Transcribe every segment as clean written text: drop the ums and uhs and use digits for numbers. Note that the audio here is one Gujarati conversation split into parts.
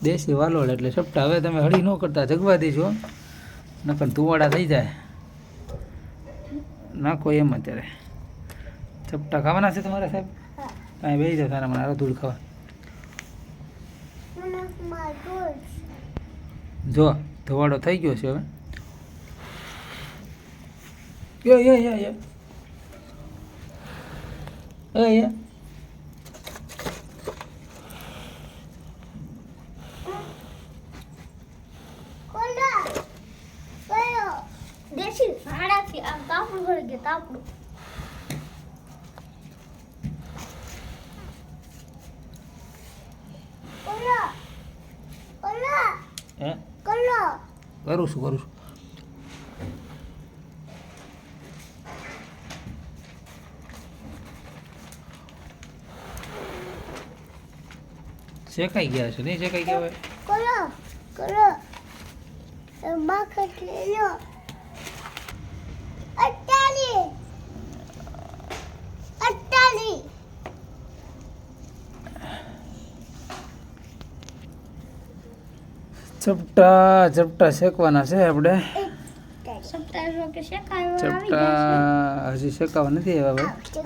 દેશી વાલોળ એટલે ચપટા. હવે તમે હળી ન કરતા, જગવા દેજો, નકર તુવાડા થઈ જાય. નાખો એમ અત્યારે. ચપટા ખાવાના છે તમારે સાહેબ? કાંઈ બેસી જાવ તારા મને આરો ધૂળ ખાવા. જો ધોવાડો થઈ ગયો છે હવે. દેશી ભાડાથી આમ તાપડું ભરી ગયા તાપડું. હે કરું છું. શેકાઈ ગયા છે નહીં? શેકાઈ ગયા હોય કરો બાકટ લ્યો. અટ્ટાલી ચપટા શેકવાના છે આપણે. ચપટા હજી શેકાવા નથી આવ્યા ભાઈ.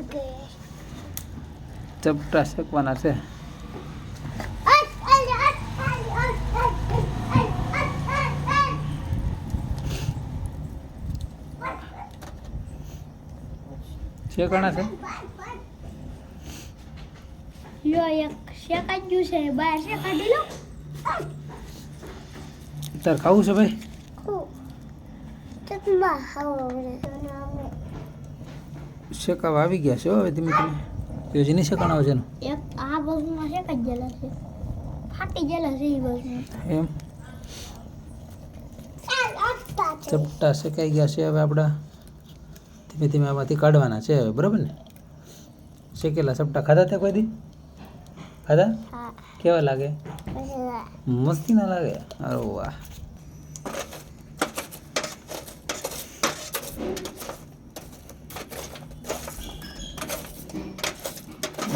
ચપટા શેકવાના છે. શેકાણા છે. યો એક શેકાઈ ગયું છે, બહાર શેકાડી લો. તાર ખાવું છે ભાઈ? શેકાવા આવી ગયા છે હવે ધીમે ધીમે. હજી નહીં શેકાણા છે એક આ બાજુમાં શેકાઈ ગયેલા છે, ફાટી ગયેલા છે એ બાજુ એમ. ચપટા શેકાઈ ગયા છે હવે આપણા. ધીમે ધીમે આમાંથી કાઢવાના છે હવે, બરાબર ને? શેકેલા ચપટા ખાધા તે કોઈ દી? ખાધા? કેવા લાગે? મસ્તી ના લાગે? અરે વાહ.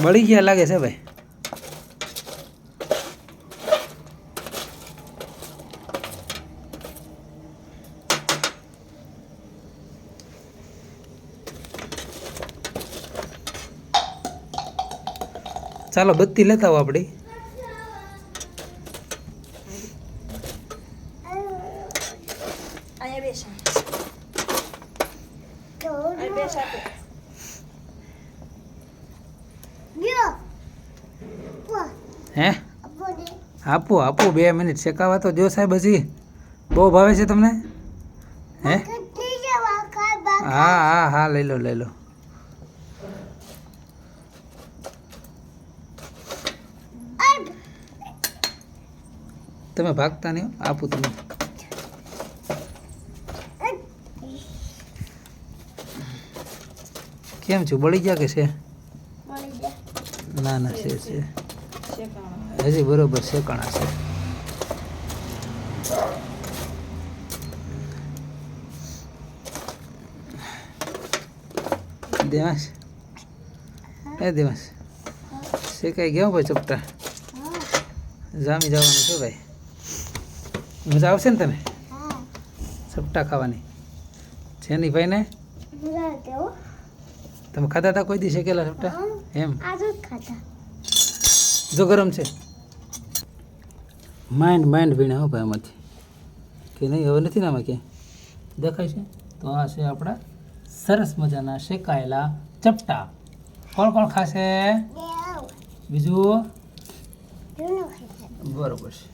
બળી ગયા લાગે છે ભાઈ. ચાલો બત્તી લેતા આવો આપણી. હે આપો 2 મિનિટ શેકાવા તો જો સાહેબ. હજી બહુ ભાવે છે તમને? હે હા લઈ લો. તમે ભાગતા નહીં, આપું તમે. કેમ છું, બળી ગયા કે છે? ના છે હજી બરોબર શેકાણા છે. દેવાંશ શેકાઈ ગયા ભાઈ ચપટા. જામી જવાનું છે ભાઈ. મજા આવશે ને તને ચપટા ખાવાની? જેની ભાઈ ને તમે ખાધા હતા કોઈ દી શેકેલા ચપટા? એમ જો ગરમ છે. માઇન્ડ વીણે હો ભાઈ આમાંથી કે નહીં? હવે નથી ને આમાં ક્યાંય દેખાય છે? તો આ છે આપણા સરસ મજાના શેકાયેલા ચપટા. કોણ ખાશે? બીજું બરોબર છે.